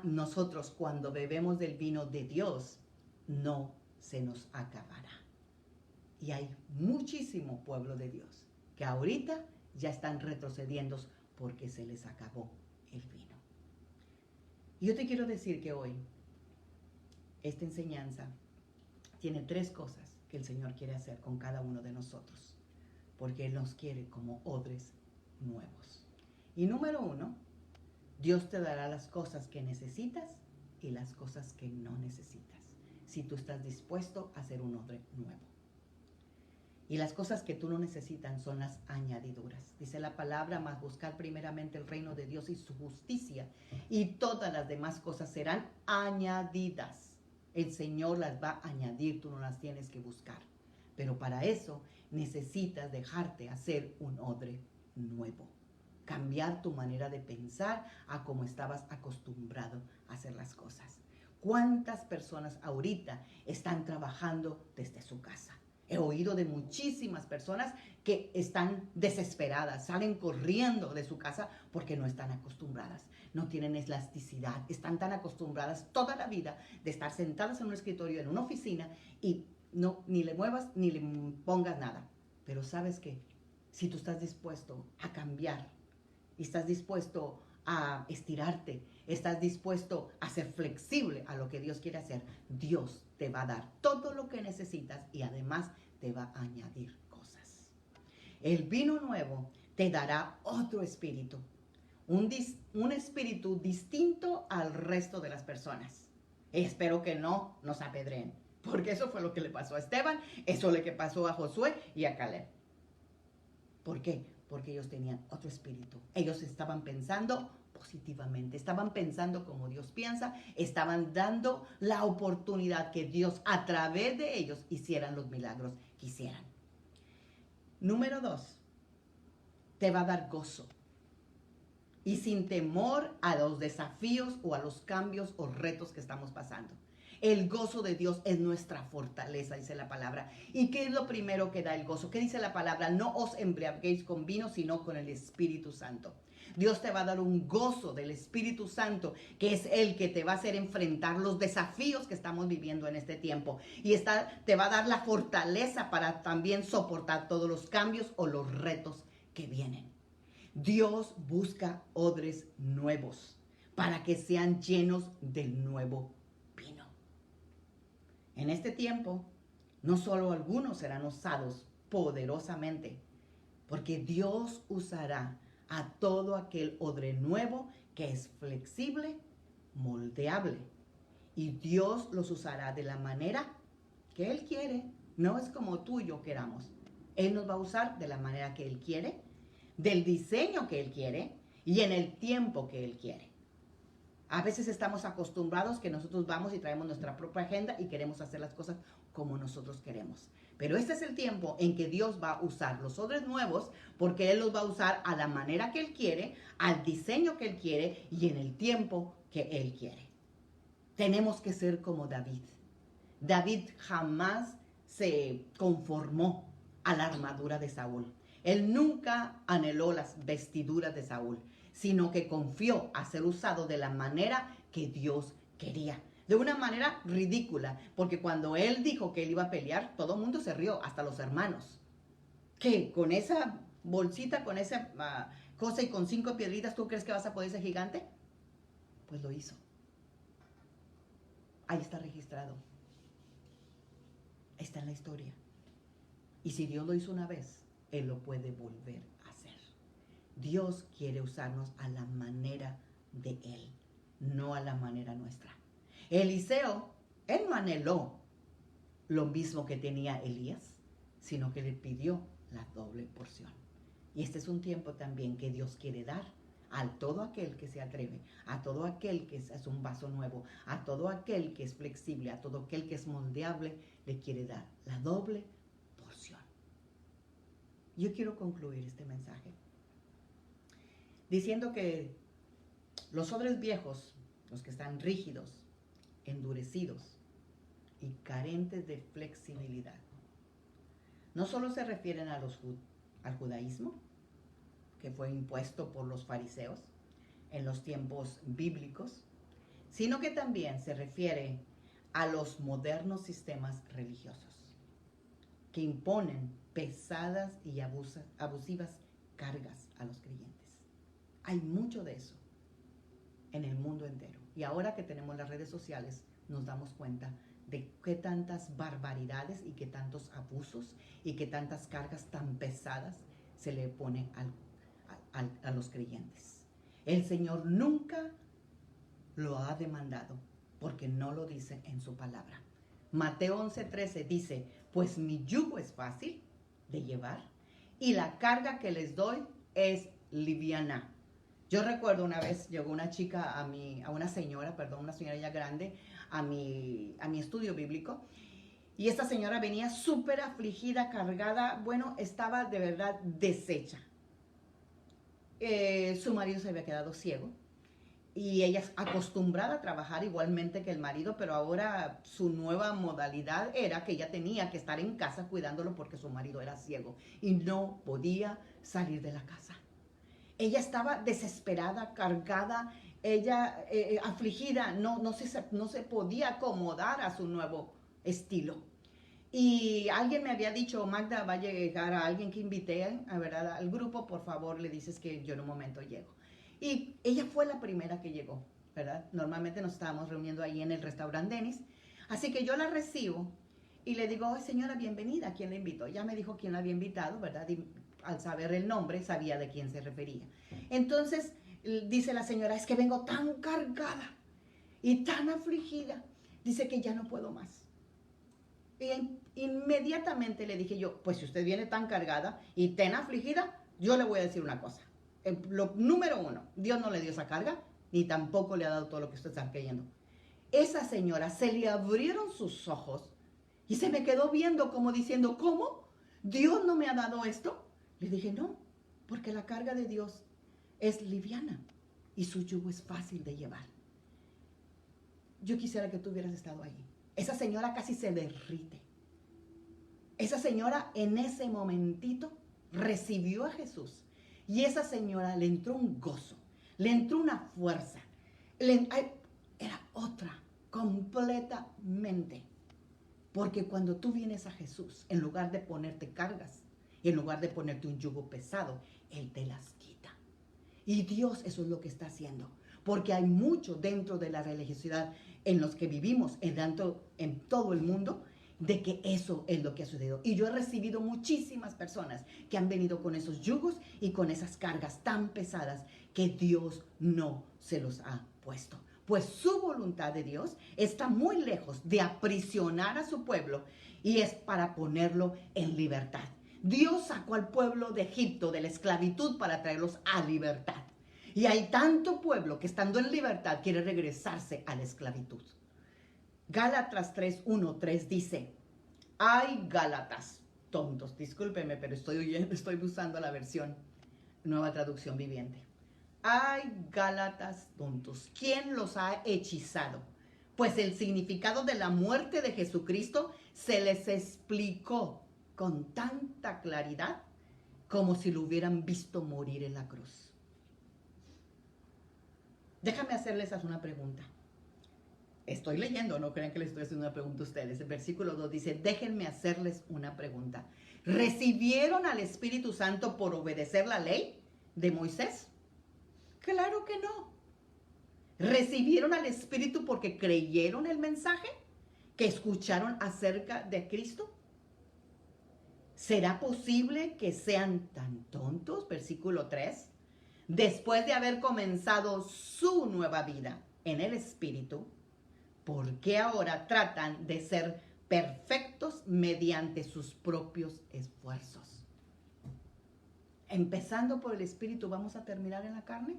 nosotros cuando bebemos del vino de Dios, no se nos acabará. Y hay muchísimo pueblo de Dios que ahorita ya están retrocediendo porque se les acabó el vino. Y yo te quiero decir que hoy esta enseñanza tiene 3 cosas que el Señor quiere hacer con cada uno de nosotros, porque Él nos quiere como odres nuevos. Y número 1, Dios te dará las cosas que necesitas y las cosas que no necesitas, si tú estás dispuesto a ser un odre nuevo. Y las cosas que tú no necesitas son las añadiduras. Dice la palabra, mas buscar primeramente el reino de Dios y su justicia, y todas las demás cosas serán añadidas. El Señor las va a añadir, tú no las tienes que buscar. Pero para eso necesitas dejarte hacer un odre nuevo. Cambiar tu manera de pensar a como estabas acostumbrado a hacer las cosas. ¿Cuántas personas ahorita están trabajando desde su casa? He oído de muchísimas personas que están desesperadas, salen corriendo de su casa porque no están acostumbradas, no tienen elasticidad, están tan acostumbradas toda la vida de estar sentadas en un escritorio, en una oficina, y no, ni le muevas ni le pongas nada. Pero ¿sabes qué? Si tú estás dispuesto a cambiar y estás dispuesto a estirarte, estás dispuesto a ser flexible a lo que Dios quiere hacer, Dios te va a dar todo lo que necesitas y además te va a añadir cosas. El vino nuevo te dará otro espíritu, un espíritu distinto al resto de las personas. Espero que no nos apedreen, porque eso fue lo que le pasó a Esteban, eso es lo que pasó a Josué y a Caleb. ¿Por qué? Porque ellos tenían otro espíritu. Ellos estaban pensando positivamente, estaban pensando como Dios piensa, estaban dando la oportunidad que Dios a través de ellos hicieran los milagros que hicieran. Número 2, te va a dar gozo. y sin temor a los desafíos o a los cambios o retos que estamos pasando. El gozo de Dios es nuestra fortaleza, dice la palabra. ¿Y qué es lo primero que da el gozo? ¿Qué dice la palabra? No os embriaguéis con vino, sino con el Espíritu Santo. Dios te va a dar un gozo del Espíritu Santo, que es el que te va a hacer enfrentar los desafíos que estamos viviendo en este tiempo. Y te va a dar la fortaleza para también soportar todos los cambios o los retos que vienen. Dios busca odres nuevos para que sean llenos del nuevo vino. En este tiempo, no solo algunos serán usados poderosamente, porque Dios usará a todo aquel odre nuevo que es flexible, moldeable. Y Dios los usará de la manera que Él quiere. No es como tú y yo queramos. Él nos va a usar de la manera que Él quiere, del diseño que Él quiere y en el tiempo que Él quiere. A veces estamos acostumbrados que nosotros vamos y traemos nuestra propia agenda y queremos hacer las cosas como nosotros queremos. Pero este es el tiempo en que Dios va a usar los odres nuevos, porque Él los va a usar a la manera que Él quiere, al diseño que Él quiere y en el tiempo que Él quiere. Tenemos que ser como David. David jamás se conformó a la armadura de Saúl. Él nunca anheló las vestiduras de Saúl, sino que confió a ser usado de la manera que Dios quería. De una manera ridícula, porque cuando él dijo que él iba a pelear, todo el mundo se rió, hasta los hermanos. ¿Qué? Con esa bolsita, con esa cosa y con 5 piedritas, ¿tú crees que vas a poder ser gigante? Pues lo hizo. Ahí está registrado. Está en la historia. Y si Dios lo hizo una vez, Él lo puede volver a hacer. Dios quiere usarnos a la manera de Él, no a la manera nuestra. Eliseo, él no anheló lo mismo que tenía Elías, sino que le pidió la doble porción. Y este es un tiempo también que Dios quiere dar a todo aquel que se atreve, a todo aquel que es un vaso nuevo, a todo aquel que es flexible, a todo aquel que es moldeable, le quiere dar la doble porción. Yo quiero concluir este mensaje diciendo que los odres viejos, los que están rígidos, endurecidos y carentes de flexibilidad, no solo se refieren al judaísmo, que fue impuesto por los fariseos en los tiempos bíblicos, sino que también se refiere a los modernos sistemas religiosos que imponen pesadas y abusivas cargas a los creyentes. Hay mucho de eso en el mundo entero. Y ahora que tenemos las redes sociales, nos damos cuenta de qué tantas barbaridades y qué tantos abusos y qué tantas cargas tan pesadas se le ponen a los creyentes. El Señor nunca lo ha demandado porque no lo dice en su palabra. Mateo 11:13 dice, pues mi yugo es fácil de llevar y la carga que les doy es liviana. Yo recuerdo una vez llegó una chica una señora ya grande a mi estudio bíblico, y esta señora venía súper afligida, cargada, estaba de verdad deshecha. Su marido se había quedado ciego y ella es acostumbrada a trabajar igualmente que el marido, pero ahora su nueva modalidad era que ella tenía que estar en casa cuidándolo porque su marido era ciego y no podía salir de la casa. Ella estaba desesperada, cargada, ella afligida, no se podía acomodar a su nuevo estilo. Y alguien me había dicho, Magda, va a llegar a alguien que invité al grupo, por favor, le dices que yo en un momento llego. Y ella fue la primera que llegó, ¿verdad? Normalmente nos estábamos reuniendo ahí en el restaurante Denis. Así que yo la recibo y le digo, señora, bienvenida, ¿quién la invitó? Ya me dijo quién la había invitado, ¿verdad? Y al saber el nombre, sabía de quién se refería. Entonces, dice la señora, es que vengo tan cargada y tan afligida. Dice que ya no puedo más. Y inmediatamente le dije yo, pues si usted viene tan cargada y tan afligida, yo le voy a decir una cosa. Lo número 1, Dios no le dio esa carga, ni tampoco le ha dado todo lo que usted está creyendo. Esa señora se le abrieron sus ojos y se me quedó viendo como diciendo, ¿cómo? ¿Dios no me ha dado esto? Le dije, no, porque la carga de Dios es liviana y su yugo es fácil de llevar. Yo quisiera que tú hubieras estado allí. Esa señora casi se derrite. Esa señora en ese momentito recibió a Jesús y esa señora le entró un gozo, le entró una fuerza. Era otra, completamente. Porque cuando tú vienes a Jesús, en lugar de ponerte cargas, en lugar de ponerte un yugo pesado, Él te las quita. Y Dios eso es lo que está haciendo. Porque hay mucho dentro de la religiosidad en los que vivimos, en todo el mundo, de que eso es lo que ha sucedido. Y yo he recibido muchísimas personas que han venido con esos yugos y con esas cargas tan pesadas que Dios no se los ha puesto. Pues su voluntad de Dios está muy lejos de aprisionar a su pueblo y es para ponerlo en libertad. Dios sacó al pueblo de Egipto de la esclavitud para traerlos a libertad. Y hay tanto pueblo que estando en libertad quiere regresarse a la esclavitud. Gálatas 3:1-3 dice, ay Gálatas, tontos, discúlpenme, pero estoy usando la versión Nueva Traducción Viviente. Ay Gálatas tontos, ¿quién los ha hechizado? Pues el significado de la muerte de Jesucristo se les explicó con tanta claridad como si lo hubieran visto morir en la cruz. Déjame hacerles una pregunta. Estoy leyendo, no crean que les estoy haciendo una pregunta a ustedes. El versículo 2 dice, déjenme hacerles una pregunta. ¿Recibieron al Espíritu Santo por obedecer la ley de Moisés? Claro que no. ¿Recibieron al Espíritu porque creyeron el mensaje que escucharon acerca de Cristo? ¿Será posible que sean tan tontos? Versículo 3. Después de haber comenzado su nueva vida en el Espíritu, ¿por qué ahora tratan de ser perfectos mediante sus propios esfuerzos? Empezando por el Espíritu, ¿vamos a terminar en la carne?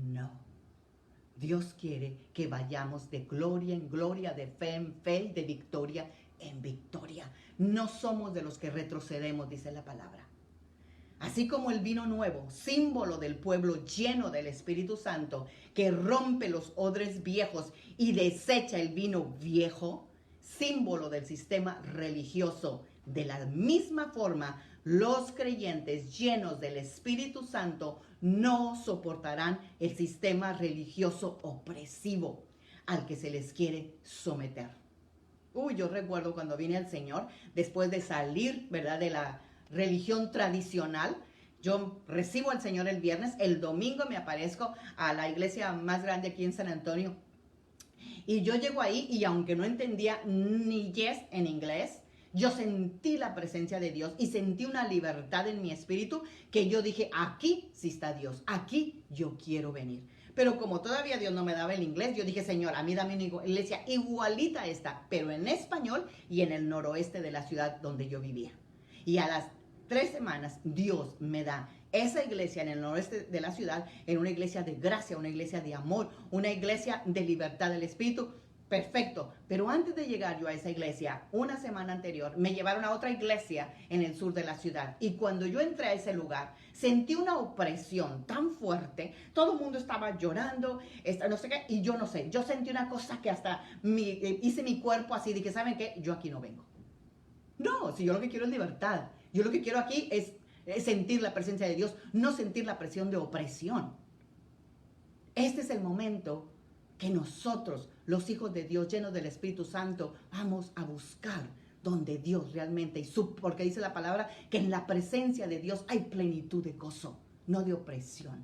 No. Dios quiere que vayamos de gloria en gloria, de fe en fe y de victoria en victoria. No somos de los que retrocedemos, dice la palabra. Así como el vino nuevo, símbolo del pueblo lleno del Espíritu Santo, que rompe los odres viejos y desecha el vino viejo, símbolo del sistema religioso. De la misma forma, los creyentes llenos del Espíritu Santo no soportarán el sistema religioso opresivo al que se les quiere someter. Yo recuerdo cuando vine al Señor, después de salir, ¿verdad?, de la religión tradicional. Yo recibo al Señor el viernes, el domingo me aparezco a la iglesia más grande aquí en San Antonio. Y yo llego ahí y aunque no entendía ni yes en inglés, yo sentí la presencia de Dios y sentí una libertad en mi espíritu que yo dije, aquí sí está Dios, aquí yo quiero venir. Pero como todavía Dios no me daba el inglés, yo dije, Señor, a mí dame una iglesia igualita a esta, pero en español y en el noroeste de la ciudad donde yo vivía. Y a las 3 semanas Dios me da esa iglesia en el noroeste de la ciudad, en una iglesia de gracia, una iglesia de amor, una iglesia de libertad del espíritu. Perfecto, pero antes de llegar yo a esa iglesia, una semana anterior, me llevaron a otra iglesia en el sur de la ciudad. Y cuando yo entré a ese lugar, sentí una opresión tan fuerte, todo el mundo estaba llorando, no sé qué, y yo no sé, yo sentí una cosa que hasta hice mi cuerpo así, dije, ¿saben qué? Yo aquí no vengo. No, si yo lo que quiero es libertad. Yo lo que quiero aquí es sentir la presencia de Dios, no sentir la presión de opresión. Este es el momento que nosotros, los hijos de Dios, llenos del Espíritu Santo, vamos a buscar donde Dios realmente, porque dice la palabra que en la presencia de Dios hay plenitud de gozo, no de opresión.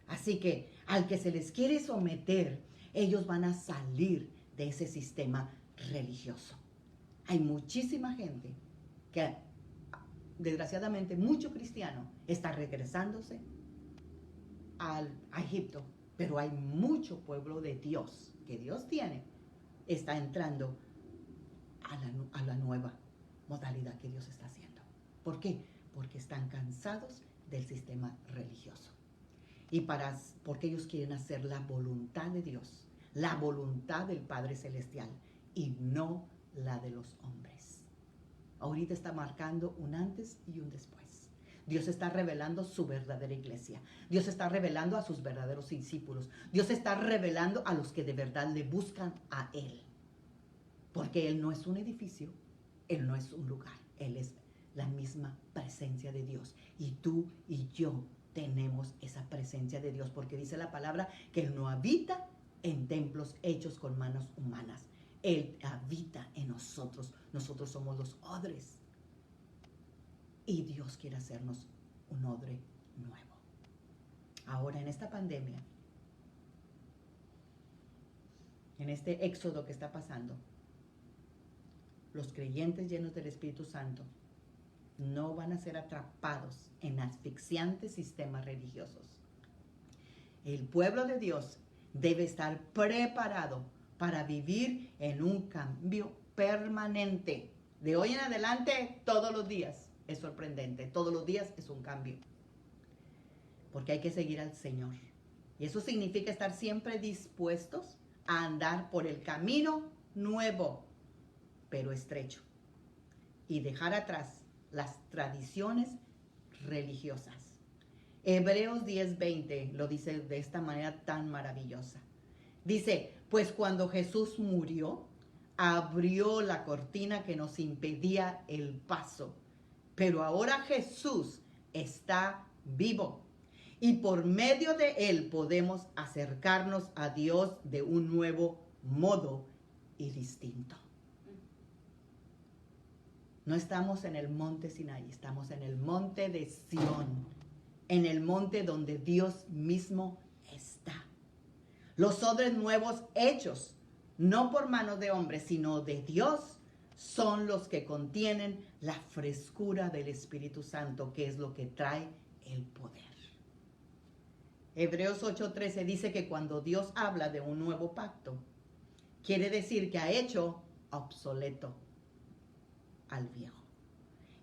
Así que al que se les quiere someter, ellos van a salir de ese sistema religioso. Hay muchísima gente que, desgraciadamente, mucho cristiano está regresándose a Egipto, pero hay mucho pueblo de Dios que Dios tiene, está entrando a la nueva modalidad que Dios está haciendo. ¿Por qué? Porque están cansados del sistema religioso. Y porque ellos quieren hacer la voluntad de Dios, la voluntad del Padre Celestial y no la de los hombres. Ahorita está marcando un antes y un después. Dios está revelando su verdadera iglesia. Dios está revelando a sus verdaderos discípulos. Dios está revelando a los que de verdad le buscan a Él. Porque Él no es un edificio, Él no es un lugar, Él es la misma presencia de Dios. Y tú y yo tenemos esa presencia de Dios, porque dice la palabra que Él no habita en templos hechos con manos humanas. Él habita en nosotros. Nosotros somos los odres. Y Dios quiere hacernos un odre nuevo. Ahora, en esta pandemia, en este éxodo que está pasando, los creyentes llenos del Espíritu Santo no van a ser atrapados en asfixiantes sistemas religiosos. El pueblo de Dios debe estar preparado para vivir en un cambio permanente. De hoy en adelante, todos los días. Es sorprendente. Todos los días es un cambio. Porque hay que seguir al Señor. Y eso significa estar siempre dispuestos a andar por el camino nuevo, pero estrecho. Y dejar atrás las tradiciones religiosas. Hebreos 10:20 lo dice de esta manera tan maravillosa. Dice, pues cuando Jesús murió, abrió la cortina que nos impedía el paso. Pero ahora Jesús está vivo y por medio de Él podemos acercarnos a Dios de un nuevo modo y distinto. No estamos en el monte Sinaí, estamos en el monte de Sión, en el monte donde Dios mismo está. Los odres nuevos hechos, no por manos de hombres, sino de Dios, son los que contienen la frescura del Espíritu Santo, que es lo que trae el poder. Hebreos 8:13 dice que cuando Dios habla de un nuevo pacto, quiere decir que ha hecho obsoleto al viejo,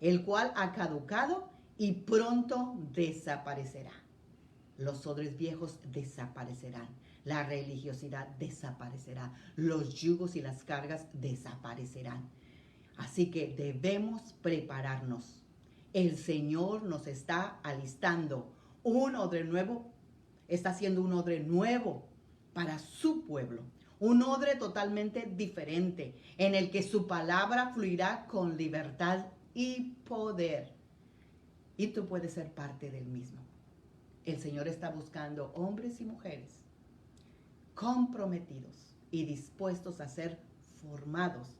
el cual ha caducado y pronto desaparecerá. Los odres viejos desaparecerán, la religiosidad desaparecerá, los yugos y las cargas desaparecerán. Así que debemos prepararnos. El Señor nos está alistando un odre nuevo, está haciendo un odre nuevo para su pueblo. Un odre totalmente diferente, en el que su palabra fluirá con libertad y poder. Y tú puedes ser parte del mismo. El Señor está buscando hombres y mujeres comprometidos y dispuestos a ser formados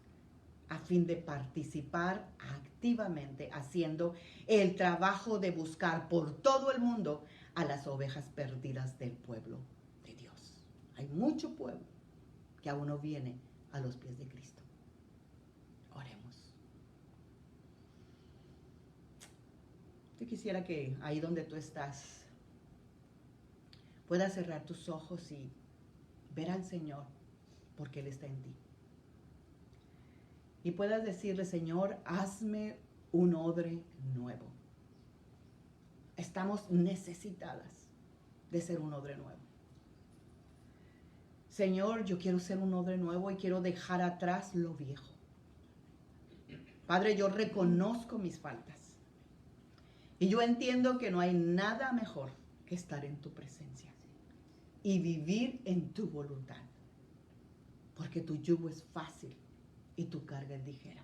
a fin de participar activamente haciendo el trabajo de buscar por todo el mundo a las ovejas perdidas del pueblo de Dios. Hay mucho pueblo que aún no viene a los pies de Cristo. Oremos. Yo quisiera que ahí donde tú estás puedas cerrar tus ojos y ver al Señor, porque Él está en ti. Y puedas decirle, Señor, hazme un odre nuevo. Estamos necesitadas de ser un odre nuevo. Señor, yo quiero ser un odre nuevo y quiero dejar atrás lo viejo. Padre, yo reconozco mis faltas. Y yo entiendo que no hay nada mejor que estar en tu presencia y vivir en tu voluntad. Porque tu yugo es fácil y tu carga es ligera.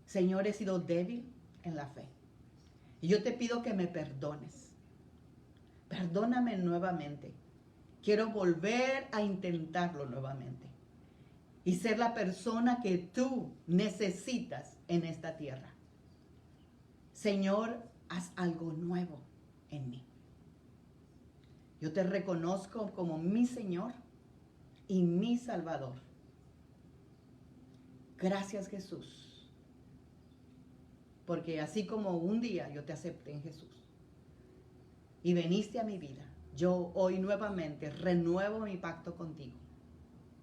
Señor, he sido débil en la fe. Y yo te pido que me perdones. Perdóname nuevamente. Quiero volver a intentarlo nuevamente. Y ser la persona que tú necesitas en esta tierra. Señor, haz algo nuevo en mí. Yo te reconozco como mi Señor y mi Salvador. Gracias, Jesús. Porque así como un día yo te acepté en Jesús y viniste a mi vida, yo hoy nuevamente renuevo mi pacto contigo.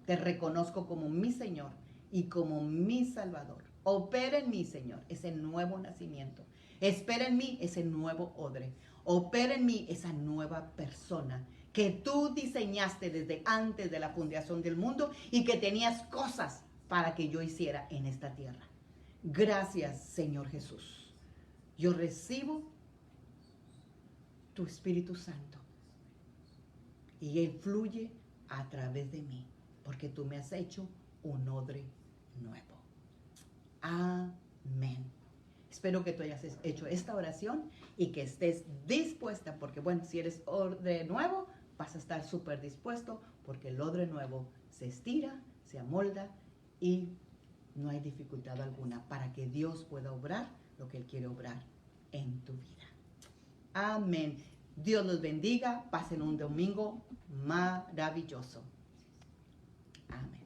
Te reconozco como mi Señor y como mi Salvador. Opera en mí, Señor, ese nuevo nacimiento. Espera en mí ese nuevo odre. Opera en mí esa nueva persona que tú diseñaste desde antes de la fundación del mundo y que tenías cosas para que yo hiciera en esta tierra. Gracias, Señor Jesús. Yo recibo tu Espíritu Santo y Él fluye a través de mí, porque tú me has hecho un odre nuevo. Amén. Espero que tú hayas hecho esta oración y que estés dispuesta, porque bueno, si eres odre nuevo, vas a estar súper dispuesto, porque el odre nuevo se estira, se amolda y no hay dificultad alguna para que Dios pueda obrar lo que Él quiere obrar en tu vida. Amén. Dios los bendiga. Pasen un domingo maravilloso. Amén.